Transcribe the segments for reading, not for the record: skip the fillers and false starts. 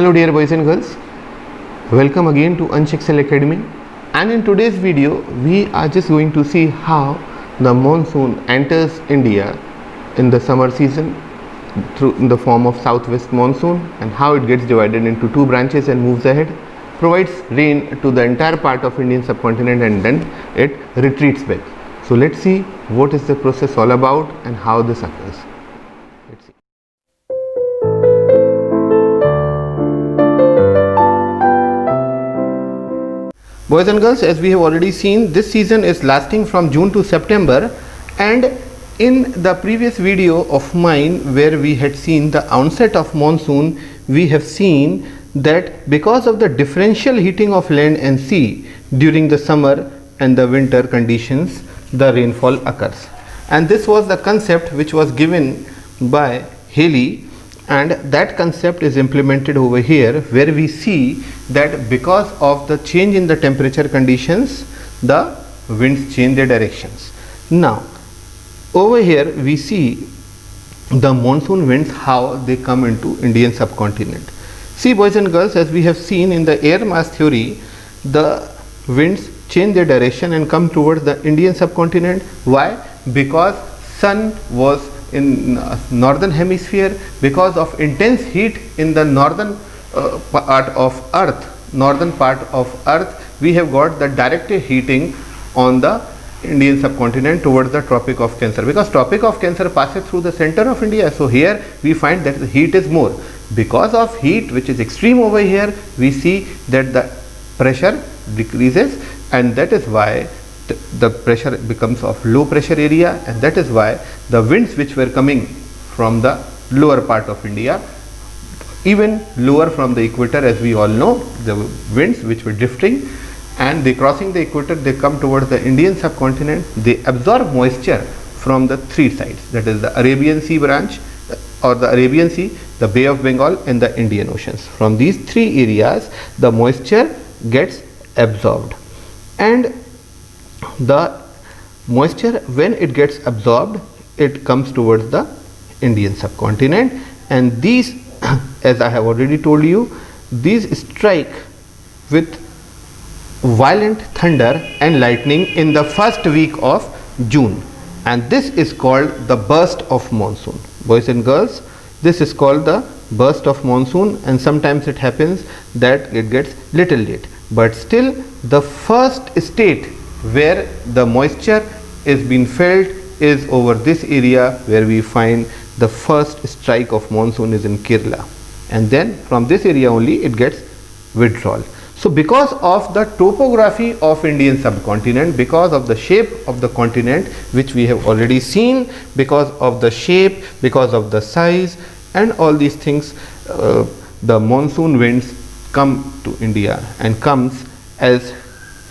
Hello dear boys and girls, welcome again to Ansh Excel Academy, and in today's video we are just going to see how the monsoon enters India in the summer season through in the form of southwest monsoon, and how it gets divided into two branches and moves ahead, provides rain to the entire part of Indian subcontinent, and then it retreats back. So let's see what is the process all about and how this occurs. Let's see. Boys and girls, as we have already seen, this season is lasting from June to September, and in the previous video of mine where we had seen the onset of monsoon, we have seen that because of the differential heating of land and sea during the summer and the winter conditions, the rainfall occurs. And this was the concept which was given by Haley, and that concept is implemented over here, where we see that because of the change in the temperature conditions, the winds change their directions. Now over here we see the monsoon winds, how they come into Indian subcontinent. See boys and girls, as we have seen in the air mass theory, the winds change their direction and come towards the Indian subcontinent. Why? Because sun was in northern hemisphere. Because of intense heat in the northern part of earth, we have got the direct heating on the Indian subcontinent towards the Tropic of Cancer, because Tropic of Cancer passes through the center of India. So here we find that the heat is more. Because of heat which is extreme over here, we see that the pressure decreases, and that is why the pressure becomes of low pressure area, and that is why the winds which were coming from the lower part of India, even lower from the equator, as we all know, the winds which were drifting and they crossing the equator, they come towards the Indian subcontinent, they absorb moisture from the three sides, that is the Arabian Sea branch or the Arabian Sea, the Bay of Bengal and the Indian Oceans. From these three areas the moisture gets absorbed, and the moisture, when it gets absorbed, it comes towards the Indian subcontinent, and these as I have already told you, these strike with violent thunder and lightning in the first week of June, and this is called the burst of monsoon. Boys and girls, this is called the burst of monsoon, and sometimes it happens that it gets little late, but still the first state where the moisture is being felt is over this area, where we find the first strike of monsoon is in Kerala, and then from this area only it gets withdrawal. So because of the topography of Indian subcontinent, because of the shape of the continent which we have already seen, because of the shape, because of the size and all these things, the monsoon winds come to India and comes as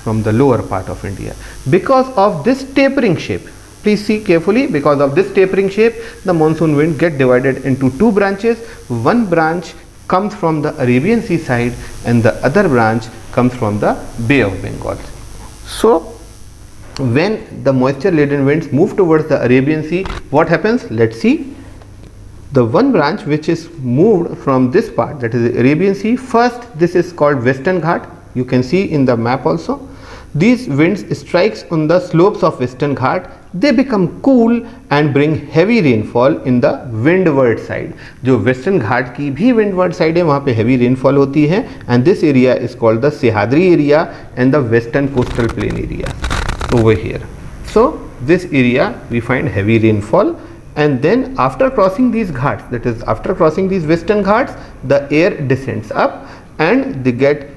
from the lower part of India. Because of this tapering shape, please see carefully, because of this tapering shape, the monsoon wind get divided into two branches. One branch comes from the Arabian Sea side and the other branch comes from the Bay of Bengal. So when the moisture laden winds move towards the Arabian Sea, what happens? Let's see. The one branch which is moved from this part, that is the Arabian Sea, first this is called Western Ghat. You can see in the map also. These winds strikes on the slopes of Western Ghat. They become cool and bring heavy rainfall in the windward side. जो Western Ghat की भी windward side है, वहाँ पे heavy rainfall होती है, and this area is called the Sahyadri area and the Western Coastal Plain area over here. So this area we find heavy rainfall, and then after crossing these ghats, that is after crossing these Western Ghats, the air descends up and they get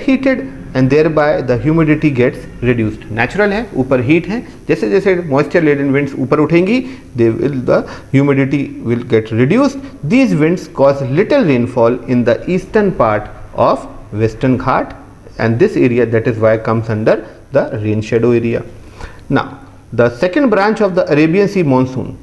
heated, and thereby the humidity gets reduced. Natural है, ऊपर heat है, जैसे जैसे moisture laden winds ऊपर उठेंगी, the humidity will get reduced. These winds cause little rainfall in the eastern part of Western Ghat, and this area, that is why comes under the rain shadow area. Now the second branch of the Arabian Sea monsoon,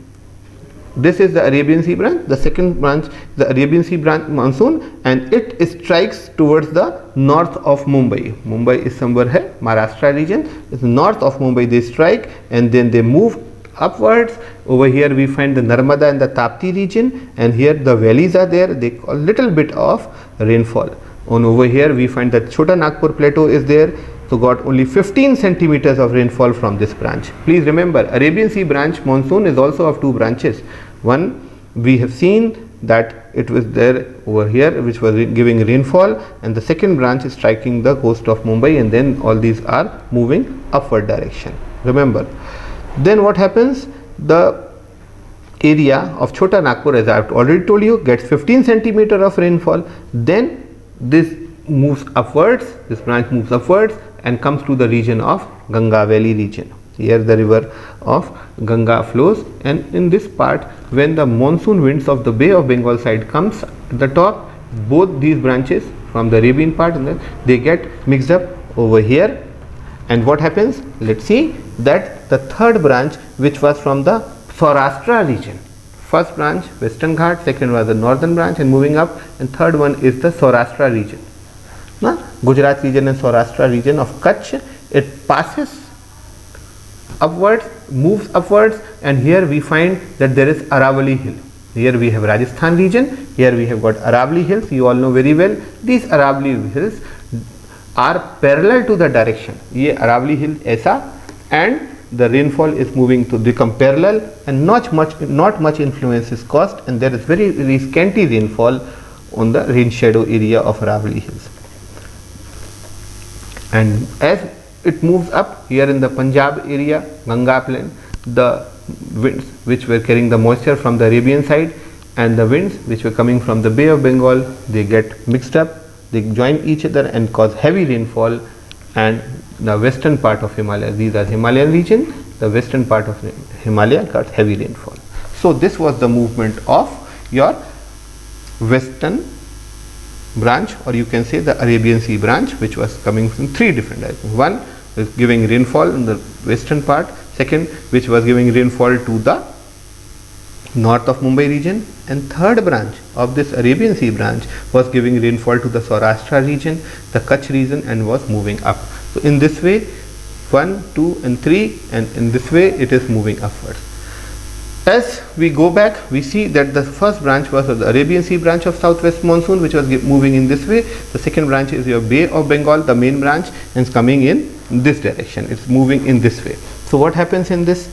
this is the Arabian Sea branch, the second branch, the Arabian Sea branch monsoon, and it strikes towards the north of Mumbai. Mumbai is somewhere here, Maharashtra region, it's north of Mumbai they strike, and then they move upwards. Over here we find the Narmada and the Tapti region, and here the valleys are there, they call little bit of rainfall. On over here we find that Chota Nagpur plateau is there, so got only 15 centimeters of rainfall from this branch. Please remember, Arabian Sea branch monsoon is also of two branches. One we have seen that it was there over here which was giving rainfall, and the second branch is striking the coast of Mumbai, and then all these are moving upward direction. Remember, then what happens, the area of Chota Nagpur, as I have already told you, gets 15 centimeter of rainfall. Then this moves upwards, this branch moves upwards and comes to the region of Ganga Valley region. Here the river of Ganga flows, and in this part when the monsoon winds of the Bay of Bengal side comes at the top, both these branches from the Arabian part and then they get mixed up over here. And what happens, let's see that the third branch which was from the Saurashtra region, first branch Western Ghat, second was the northern branch and moving up, and third one is the Saurashtra region. Now Gujarat region and Saurashtra region of Kutch, it passes upwards, moves upwards, and here we find that there is Aravali hill. Here we have Rajasthan region, here we have got Aravali hills. You all know very well these Aravali hills are parallel to the direction. Ye Aravali hill aisa, and the rainfall is moving to become parallel, and not much influence is caused, and there is very scanty rainfall on the rain shadow area of Aravali hills. And as it moves up here in the Punjab area, Ganga plain, the winds which were carrying the moisture from the Arabian side and the winds which were coming from the Bay of Bengal, they get mixed up, they join each other and cause heavy rainfall. And the western part of Himalaya, these are Himalayan region, the western part of Himalaya got heavy rainfall. So this was the movement of your western branch, or you can say the Arabian Sea branch, which was coming from three different directions. One was giving rainfall in the western part, second which was giving rainfall to the north of Mumbai region, and third branch of this Arabian Sea branch was giving rainfall to the Saurashtra region, the Kutch region, and was moving up. So in this way 1, 2 and 3, and in this way it is moving upwards. As we go back, we see that the first branch was the Arabian Sea branch of southwest monsoon, which was moving in this way. The second branch is your Bay of Bengal, the main branch, and it's coming in this direction. It's moving in this way. So what happens in this?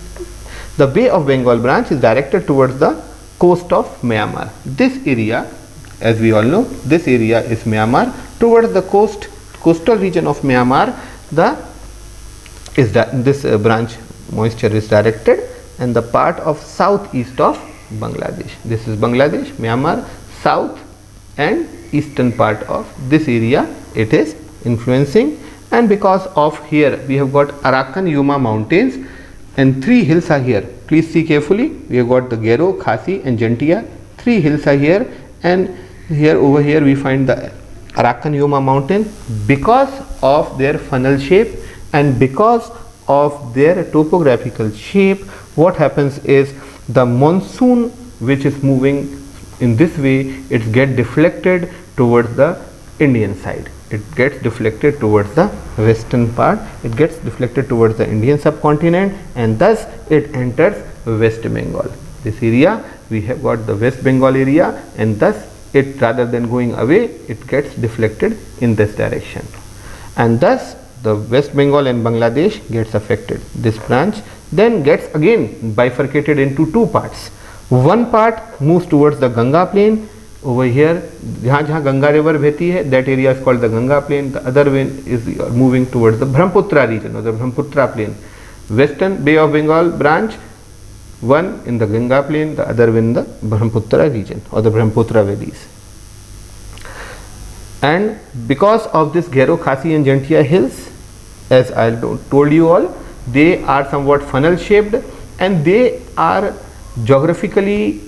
The Bay of Bengal branch is directed towards the coast of Myanmar. This area, as we all know, this area is Myanmar. Towards the coastal region of Myanmar, this branch moisture is directed, and the part of southeast of Bangladesh. This is Bangladesh, Myanmar, south and eastern part of this area it is influencing. And because of here we have got Arakan Yuma mountains, and three hills are here. Please see carefully. We have got the Gero, Khasi and Jantia. Three hills are here, and here over here we find the Arakan Yuma mountain. Because of their funnel shape and because of their topographical shape, what happens is the monsoon which is moving in this way, it gets deflected towards the Indian side. It gets deflected towards the western part, it gets deflected towards the Indian subcontinent, and thus it enters West Bengal. This area we have got the West Bengal area, and thus it, rather than going away, it gets deflected in this direction, and thus the West Bengal and Bangladesh gets affected. This branch then gets again bifurcated into two parts. One part moves towards the Ganga plain. Over here, jahan Ganga river behti hai, that area is called the Ganga plain. The other one is moving towards the Brahmaputra region or the Brahmaputra plain. Western Bay of Bengal branch, one in the Ganga plain, the other one in the Brahmaputra region or the Brahmaputra valleys. And because of this Gero, Khasi and Jantia hills, as I told you all, they are somewhat funnel shaped, and they are geographically,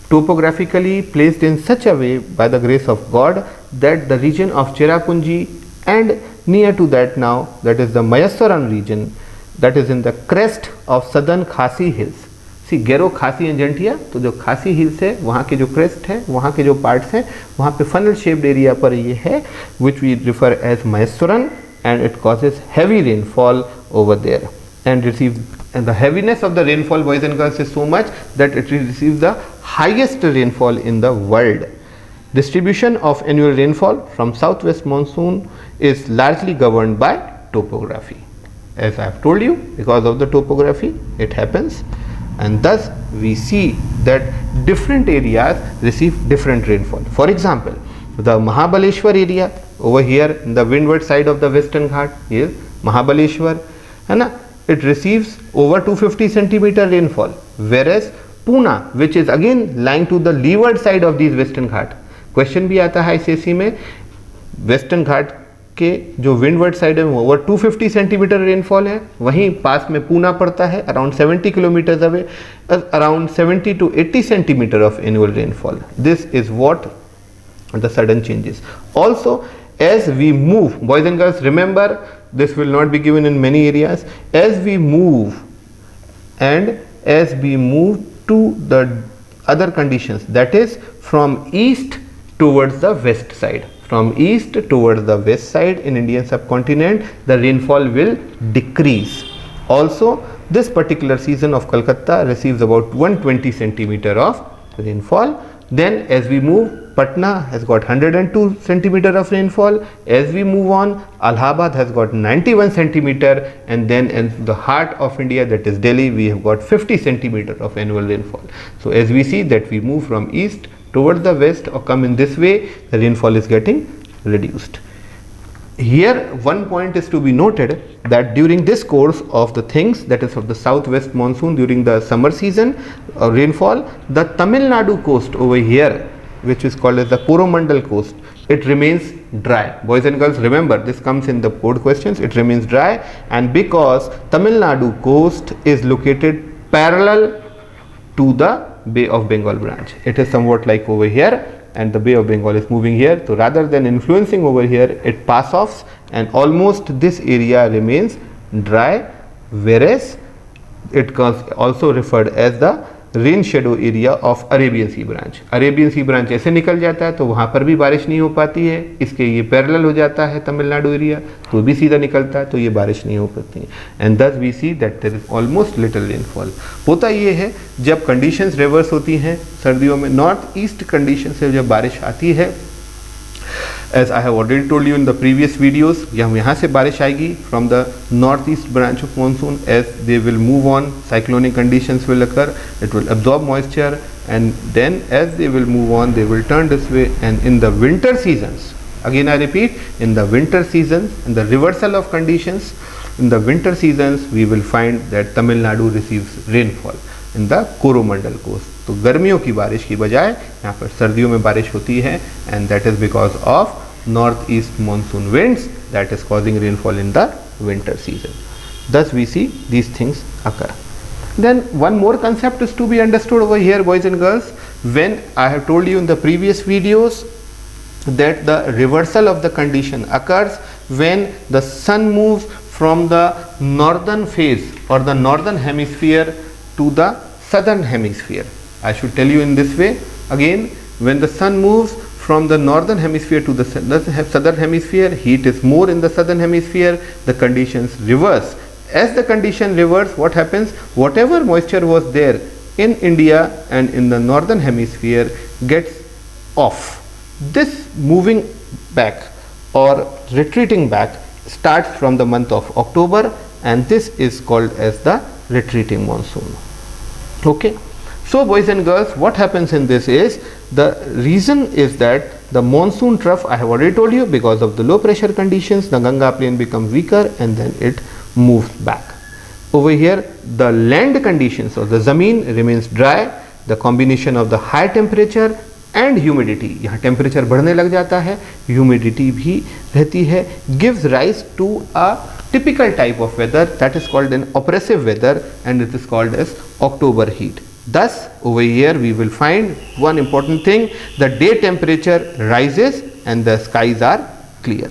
topographically placed in such a way by the grace of God that the region of Cherrapunji and near to that now, that is the Mayaswaran region, that is in the crest of southern Khasi hills. See Gero, Khasi and Jantia, तो जो खासी hills है वहाँ के जो crest है, वहाँ के जो पार्ट्स हैं, वहाँ पे फनल शेप्ड एरिया पर ये है, which we refer as Mayaswaran, and it causes heavy rainfall over there. and the heaviness of the rainfall, boys and girls, is so much that it receives the highest rainfall in the world. Distribution of annual rainfall from southwest monsoon is largely governed by topography. As I have told you, because of the topography it happens, and thus we see that different areas receive different rainfall. For example, the Mahabaleshwar area over here in the windward side of the Western Ghat is Mahabaleshwar, and it receives over 250 centimeter rainfall, whereas Pune, which is again lying to the leeward side of these Western Ghat, question भी आता है ICSE में, western घाट के जो windward side है over 250 centimetre rainfall है, वहीं पास में पूना पड़ता है around 70 kilometres away, around 70 to 80 centimetre of annual rainfall. This is what the sudden changes. Also, as we move, boys and girls, remember this will not be given in many areas, as we move and as we move to the other conditions, that is from east towards the west side, from east towards the west side in Indian subcontinent, the rainfall will decrease. Also, this particular season of Calcutta receives about 120 centimeter of rainfall. Then as we move, Patna has got 102 centimeter of rainfall. As we move on, Allahabad has got 91 centimeter, and then in the heart of India, that is Delhi, we have got 50 centimeter of annual rainfall. So as we see that we move from east towards the west or come in this way, the rainfall is getting reduced. Here one point is to be noted that during this course of the things, that is of the southwest monsoon during the summer season rainfall, the Tamil Nadu coast over here, which is called as the Coromandel coast, it remains dry. Boys and girls, remember this comes in the board questions, it remains dry, and because Tamil Nadu coast is located parallel to the Bay of Bengal branch, it is somewhat like over here, and the Bay of Bengal is moving here, so rather than influencing over here, it passes off and almost this area remains dry, whereas it is also referred as the rain shadow area of Arabian sea branch. Arabian sea branch ऐसे निकल जाता है तो वहाँ पर भी बारिश नहीं हो पाती है, इसके ये पैरेलल हो जाता है तमिलनाडु एरिया, तो भी सीधा निकलता है तो ये बारिश नहीं हो पाती है, and thus we see that there is almost little rainfall. होता ये है जब कंडीशंस रिवर्स होती हैं सर्दियों में, नॉर्थ ईस्ट कंडीशन से जब बारिश आती है, as I have already told you in the previous videos, यहाँ से बारिश आएगी from the northeast branch of monsoon. As they will move on, cyclonic conditions will occur, it will absorb moisture, and then as they will move on, they will turn this way, and in the winter seasons, again I repeat, in the winter seasons, in the reversal of conditions, in the winter seasons we will find that Tamil Nadu receives rainfall in the Coromandel coast. तो गर्मियों की बारिश की बजाय यहाँ पर सर्दियों में बारिश होती है, and that is because of northeast monsoon winds that is causing rainfall in the winter season. Thus we see these things occur. Then one more concept is to be understood over here, boys and girls. When I have told you in the previous videos that the reversal of the condition occurs when the sun moves from the northern phase or the northern hemisphere to the southern hemisphere. I should tell you in this way again, when the sun moves from the northern hemisphere to the southern hemisphere, heat is more in the southern hemisphere, the conditions reverse. As the condition reverse, what happens? Whatever moisture was there in India and in the northern hemisphere gets off. This moving back or retreating back starts from the month of October, and this is called as the retreating monsoon. Okay. So boys and girls, what happens in this is, the reason is that the monsoon trough, I have already told you, because of the low pressure conditions, the Ganga plain becomes weaker and then it moves back. Over here, the land conditions or the zameen remains dry. The combination of the high temperature and humidity, यहाँ temperature बढ़ने लग जाता है, humidity भी रहती है, gives rise to a typical type of weather that is called an oppressive weather, and it is called as October heat. Thus over here we will find one important thing, the day temperature rises and the skies are clear.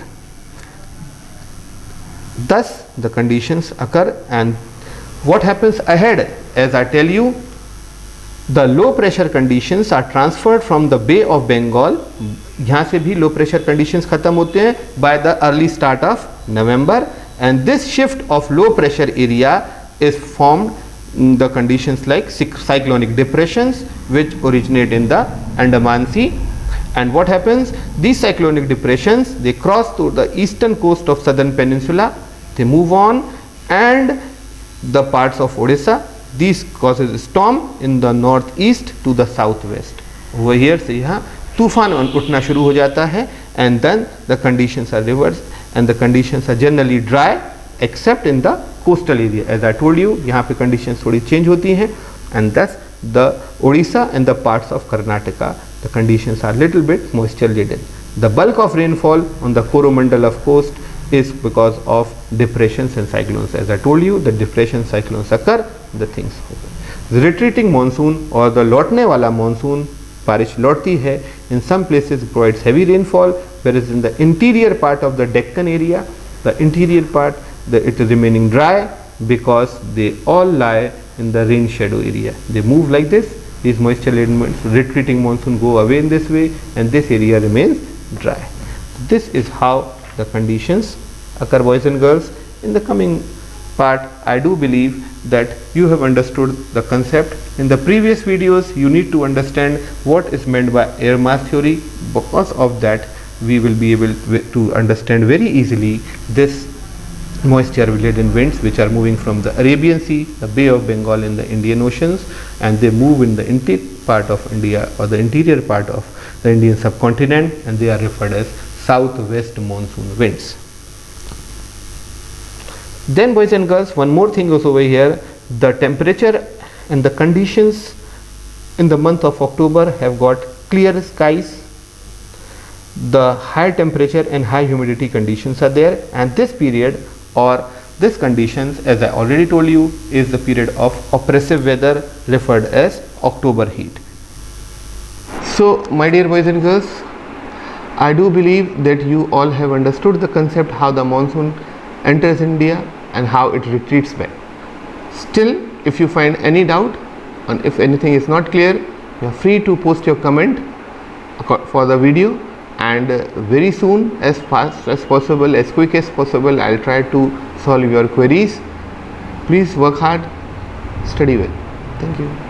Thus the conditions occur, and what happens ahead? As I tell you, the low pressure conditions are transferred from the Bay of Bengal, यहाँ से भी low pressure conditions खत्म होते हैं by the early start of November, and this shift of low pressure area is formed the conditions like cyclonic depressions which originate in the Andaman Sea. And what happens? These cyclonic depressions, they cross through the eastern coast of southern peninsula, they move on, and the parts of Odisha. This causes storm in the northeast to the southwest. Over here से यहाँ तूफान उठना शुरू हो जाता है, and then the conditions are reversed and the conditions are generally dry except in the coastal area. As I told you, यहाँ पे conditions थोड़ी change होती हैं, and thus the Odisha and the parts of Karnataka, the conditions are little bit moisture laden. The bulk of rainfall on the Coromandel of coast is because of depressions and cyclones. As I told you, the depression cyclones occur, the things happen. The retreating monsoon or the लौटने वाला monsoon, बारिश लौटती है, in some places provides heavy rainfall, whereas in the interior part of the Deccan area, the interior part, it is remaining dry because they all lie in the rain shadow area. They move like this, these moisture laden retreating monsoon go away in this way, and this area remains dry. This is how the conditions occur, boys and girls. In the coming part, I do believe that you have understood the concept. In the previous videos, you need to understand what is meant by air mass theory. Because of that, we will be able to understand very easily this moisture laden winds which are moving from the Arabian Sea, the Bay of Bengal and the Indian Oceans, and they move in the interior part of India or the interior part of the Indian subcontinent, and they are referred as southwest monsoon winds. Then, boys and girls, one more thing is over here. The temperature and the conditions in the month of October have got clear skies. The high temperature and high humidity conditions are there, and this period or this conditions, as I already told you, is the period of oppressive weather referred as October heat. So, my dear boys and girls, I do believe that you all have understood the concept how the monsoon enters India and how it retreats back. Still, if you find any doubt and if anything is not clear, you are free to post your comment for the video, and very soon, as fast as possible, as quick as possible, I will try to solve your queries. Please work hard, study well. Thank you.